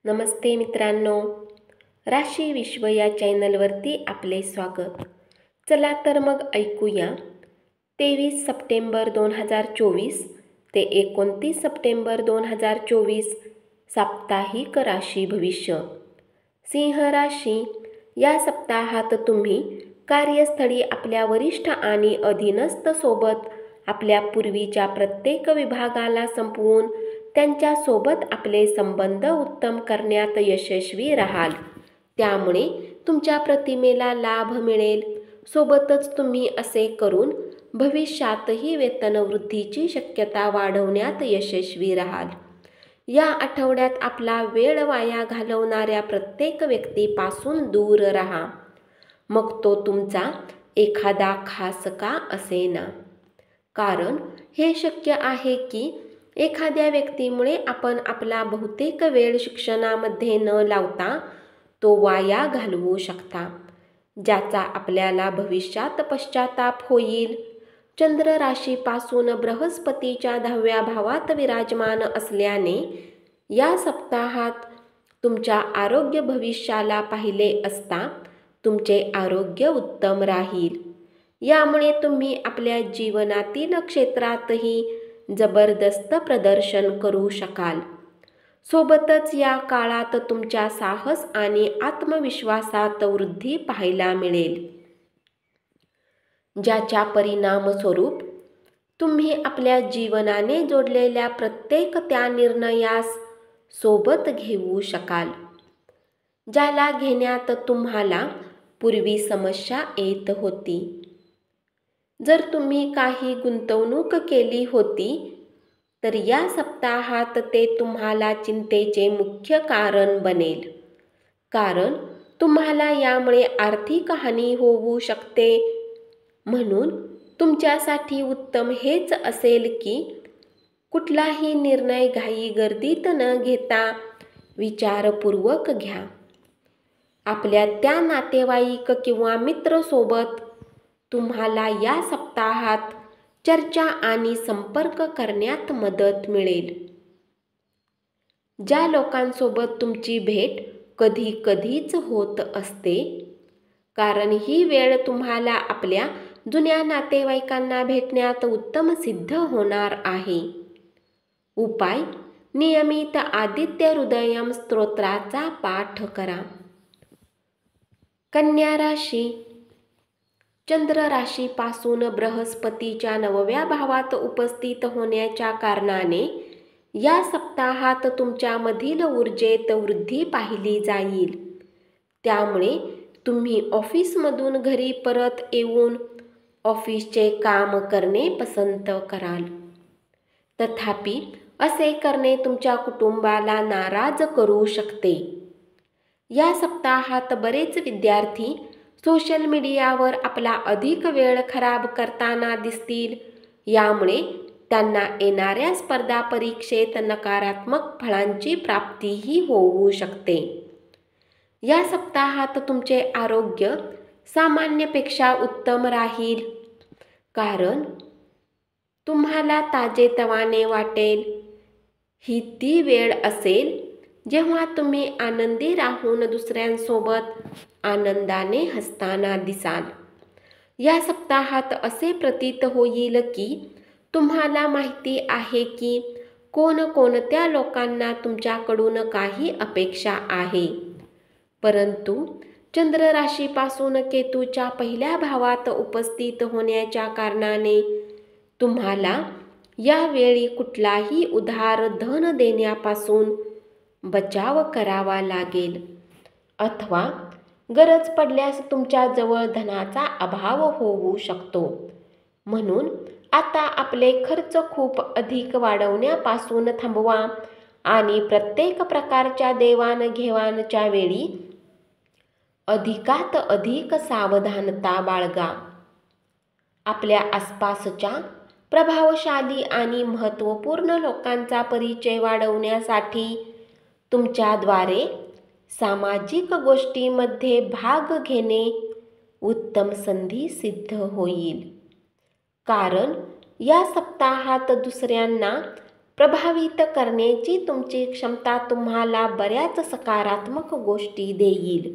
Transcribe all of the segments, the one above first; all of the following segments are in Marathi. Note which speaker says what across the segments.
Speaker 1: नमस्ते मित्रांनो, राशी विश्व या चॅनलवरती आपले स्वागत. चला तर मग ऐकूया 23 सप्टेंबर 2024 ते 29 सप्टेंबर 2024 साप्ताहिक राशी भविष्य. सिंह राशी, या सप्ताहात तुम्ही कार्यस्थळी आपल्या वरिष्ठ आणि अधीनस्थ सोबत आपल्या पूर्वीच्या प्रत्येक विभागाला संपवून त्यांच्यासोबत आपले संबंध उत्तम करण्यात यशस्वी राहाल. त्यामुळे तुमच्या प्रतिमेला लाभ मिळेल. सोबतच तुम्ही असे करून भविष्यातही वेतनवृद्धीची शक्यता वाढवण्यात यशस्वी राहाल. या आठवड्यात आपला वेळ वाया घालवणाऱ्या प्रत्येक व्यक्तीपासून दूर राहा, मग तो तुमचा एखादा खास का असेना. कारण हे शक्य आहे की एखाद्या व्यक्तीमुळे आपण आपला बहुतेक वेळ शिक्षणामध्ये न लावता तो वाया घालवू शकता, ज्याचा आपल्याला भविष्यात पश्चाताप होईल. चंद्र राशीपासून बृहस्पतीच्या 10व्या भावात विराजमान असल्याने या सप्ताहात तुमच्या आरोग्य भविष्याला पाहिले असता तुमचे आरोग्य उत्तम राहील. यामुळे तुम्ही आपल्या जीवनातील क्षेत्रातही जबरदस्त प्रदर्शन करू शकाल. सोबतच या काळात तुमच्या साहस आणि आत्मविश्वासात वृद्धी पाहायला मिळेल, ज्याच्या परिणामस्वरूप तुम्ही आपल्या जीवनाने जोडलेल्या प्रत्येक त्या निर्णयास सोबत घेऊ शकाल, ज्याला घेण्यात तुम्हाला पूर्वी समस्या येत होती. जर तुम्ही काही गुंतवणूक केली होती तर या सप्ताहात ते तुम्हाला चिंतेचे मुख्य कारण बनेल, कारण तुम्हाला यामुळे आर्थिक हानी होऊ शकते. म्हणून तुमच्यासाठी उत्तम हेच असेल की कुठलाही निर्णय घाईगर्दीत न घेता विचारपूर्वक घ्या. आपल्या त्या नातेवाईक किंवा मित्र सोबत तुम्हाला या सप्ताहात चर्चा आणि संपर्क करण्यात मदत मिळेल. ज्या लोकांसोबत तुमची भेट कधी कधीच होत असते, कारण ही वेळ तुम्हाला आपल्या जुन्या नातेवाईकांना भेटण्यात उत्तम सिद्ध होणार आहे. उपाय: नियमित आदित्य हृदयम स्तोत्राचा पाठ करा. कन्या राशी, चंद्र राशीपासून बृहस्पतीच्या 9व्या भावात उपस्थित होण्याच्या कारणाने या सप्ताहात तुमच्यामधील ऊर्जेत वृद्धी पाहिली जाईल. त्यामुळे तुम्ही ऑफिसमधून घरी परत येऊन ऑफिसचे काम करणे पसंत कराल. तथापि असे करणे तुमच्या कुटुंबाला नाराज करू शकते. या सप्ताहात बरेच विद्यार्थी सोशल मीडियावर आपला अधिक वेळ खराब करताना दिसतील. यामुळे त्यांना येणाऱ्या स्पर्धा परीक्षेत नकारात्मक फळांची प्राप्तीही होऊ शकते. या सप्ताहात तुमचे आरोग्य सामान्यपेक्षा उत्तम राहील, कारण तुम्हाला ताजेतवाने वाटेल. ही ती वेळ असेल जेव्हा तुम्ही आनंदी राहून दुसऱ्यांसोबत आनंदाने हसताना दिसाल. या सप्ताहात असे प्रतीत होईल की तुम्हाला माहिती आहे की कोणकोणत्या लोकांना तुमच्याकडून काही अपेक्षा आहे. परंतु चंद्र राशीपासून केतूच्या 1ल्या भावात उपस्थित होण्याच्या कारणाने तुम्हाला यावेळी कुठलाही उधार धन देण्यापासून बचाव करावा लागेल, अथवा गरज पडल्यास तुमच्याजवळ धनाचा अभाव होऊ शकतो. म्हणून आता आपले खर्च खूप अधिक वाढवण्यापासून थांबवा आणि प्रत्येक प्रकारच्या देवाणघेवाणच्या वेळी अधिकात अधिक सावधानता बाळगा. आपल्या आसपासच्या प्रभावशाली आणि महत्त्वपूर्ण लोकांचा परिचय वाढवण्यासाठी तुमच्याद्वारे सामाजिक गोष्टींमध्ये भाग घेणे उत्तम संधी सिद्ध होईल. कारण या सप्ताहात दुसऱ्यांना प्रभावित करण्याची तुमची क्षमता तुम्हाला बऱ्याच सकारात्मक गोष्टी देईल.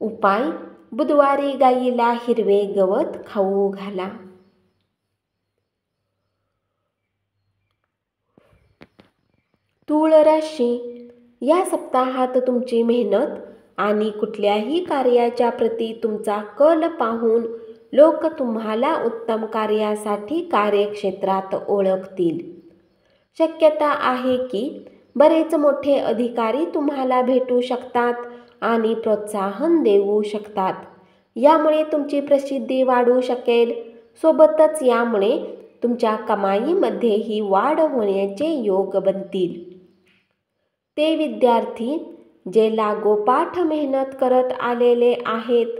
Speaker 1: उपाय: बुधवारी गायीला हिरवे गवत खाऊ घाला. तूळ राशी: या सप्ताहात तुमची मेहनत आणि कुठल्याही कार्याच्या प्रती तुमचा कल पाहून लोक तुम्हाला उत्तम कार्यासाठी कार्यक्षेत्रात ओळखतील. शक्यता आहे की बरेच मोठे अधिकारी तुम्हाला भेटू शकतात आणि प्रोत्साहन देऊ शकतात. यामुळे तुमची प्रसिद्धी वाढू शकेल. सोबतच यामुळे तुमच्या कमाईमध्येही वाढ होण्याचे योग बनतील. ते विद्यार्थी जे लागोपाठ मेहनत करत आलेले आहेत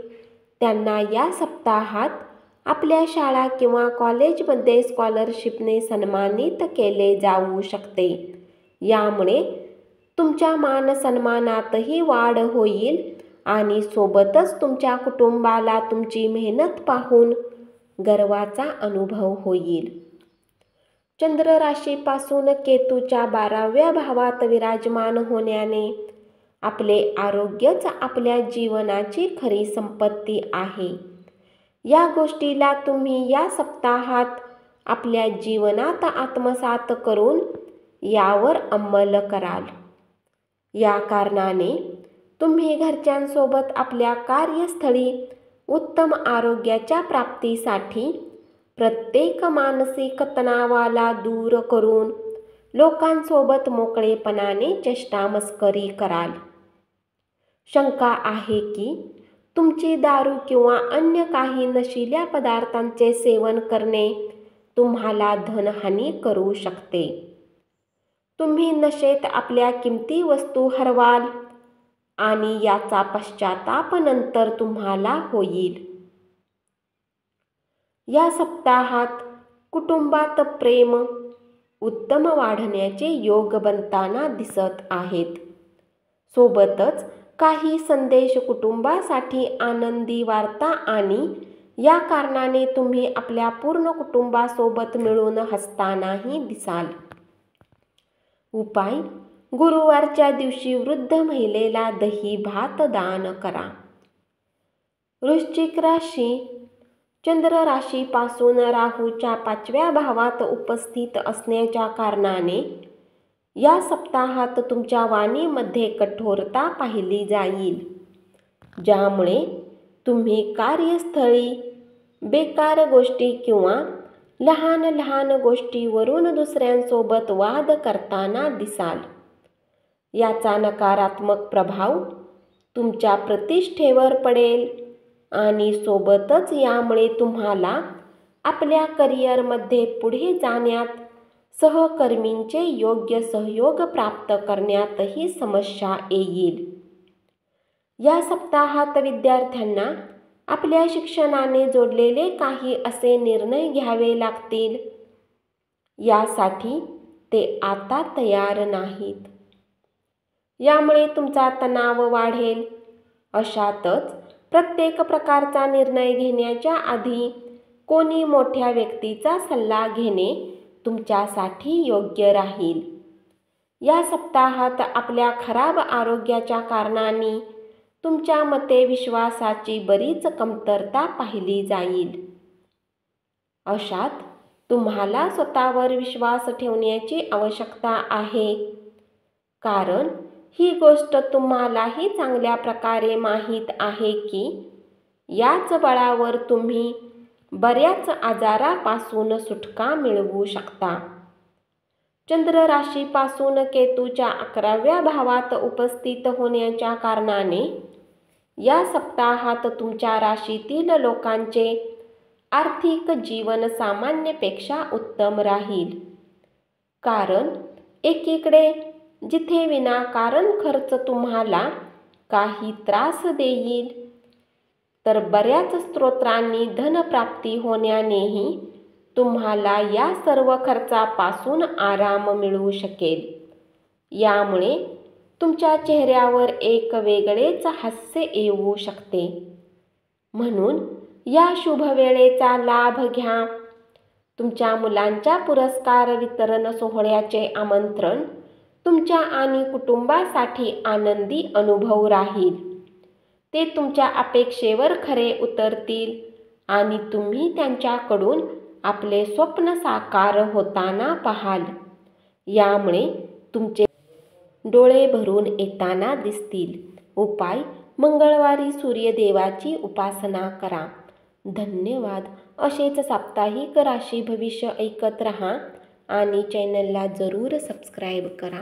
Speaker 1: त्यांना या सप्ताहात आपल्या शाळा किंवा कॉलेजमध्ये स्कॉलरशिपने सन्मानित केले जाऊ शकते. यामुळे तुमच्या मानसन्मानातही वाढ होईल आणि सोबतच तुमच्या कुटुंबाला तुमची मेहनत पाहून गर्वाचा अनुभव होईल. चंद्र राशीपासून केतूच्या 12व्या भावात विराजमान होण्याने आपले आरोग्यच आपल्या जीवनाची खरी संपत्ती आहे. या गोष्टीला तुम्ही या सप्ताहात आपल्या जीवनात आत्मसात करून यावर अंमल कराल. या कारणाने तुम्ही घरच्यांसोबत आपल्या कार्यस्थळी उत्तम आरोग्याच्या प्राप्तीसाठी प्रत्येक मानसिक तणावाला दूर करून लोकांसोबत मोकळेपणाने चेष्टामस्करी कराल. शंका आहे की तुमची दारू किंवा अन्य काही नशिल्या पदार्थांचे सेवन करणे तुम्हाला धनहानी करू शकते. तुम्ही नशेत आपल्या किमती वस्तू हरवाल आणि याचा पश्चाताप नंतर तुम्हाला होईल. या सप्ताहात कुटुंबात प्रेम उत्तम वाढण्याचे योग बनताना दिसत आहेत. सोबतच काही संदेश कुटुंबासाठी आनंदी वार्ता आणि या कारणाने तुम्ही आपल्या पूर्ण कुटुंबासोबत मिळून हसतानाही दिसाल. उपाय: गुरुवारच्या दिवशी वृद्ध महिलेला दही भात दान करा. वृश्चिक राशी: चंद्र राशीपासून राहूच्या 5व्या भावात उपस्थित असण्याच्या कारणाने या सप्ताहात तुमच्या वाणीमध्ये कठोरता पाहिली जाईल. ज्यामुळे तुम्ही कार्यस्थळी बेकार गोष्टी किंवा लहान लहान गोष्टीवरून दुसऱ्यांसोबत वाद करताना दिसाल. याचा नकारात्मक प्रभाव तुमच्या प्रतिष्ठेवर पडेल आणि सोबतच यामुळे तुम्हाला आपल्या करिअरमध्ये पुढे जाण्यात सहकर्मींचे योग्य सहयोग प्राप्त करण्यातही समस्या येईल. या सप्ताहात विद्यार्थ्यांना आपल्या शिक्षणाने जोडलेले काही असे निर्णय घ्यावे लागतील. यासाठी ते आता तयार नाहीत. यामुळे तुमचा तणाव वाढेल. अशातच प्रत्येक प्रकारचा निर्णय घेण्याच्या आधी कोणी मोठ्या व्यक्तीचा सल्ला घेणे तुमच्यासाठी योग्य राहील. या सप्ताहात आपल्या खराब आरोग्याच्या कारणाने तुमच्या मते विश्वासाची बरीच कमतरता पाहिली जाईल. अशात तुम्हाला स्वतःवर विश्वास ठेवण्याची आवश्यकता आहे. कारण ही गोष्ट तुम्हालाही चांगल्या प्रकारे माहीत आहे की याच बळावर तुम्ही बऱ्याच आजारापासून सुटका मिळवू शकता. चंद्र राशीपासून केतूच्या 11व्या भावात उपस्थित होण्याच्या कारणाने या सप्ताहात तुमच्या राशीतील लोकांचे आर्थिक जीवन सामान्यपेक्षा उत्तम राहील. कारण एकीकडे जिथे विनाकारण खर्च तुम्हाला काही त्रास देईल तर बऱ्याच स्रोतांनी धनप्राप्ती होण्यानेही तुम्हाला या सर्व खर्चापासून आराम मिळू शकेल. यामुळे तुमच्या चेहऱ्यावर एक वेगळेच हास्य येऊ शकते. म्हणून या शुभ वेळेचा लाभ घ्या. तुमच्या मुलांच्या पुरस्कार वितरण सोहळ्याचे आमंत्रण तुमच्या आणि कुटुंबासाठी आनंदी अनुभव राहील. ते तुमच्या अपेक्षेवर खरे उतरतील आणि तुम्ही त्यांच्याकडून आपले स्वप्न साकार होताना पाहाल. यामुळे तुमचे डोळे भरून येताना दिसतील. उपाय: मंगळवारी सूर्यदेवाची उपासना करा. धन्यवाद. असेच साप्ताहिक राशी भविष्य ऐकत रहा आणि चॅनलला जरूर सबस्क्राईब करा.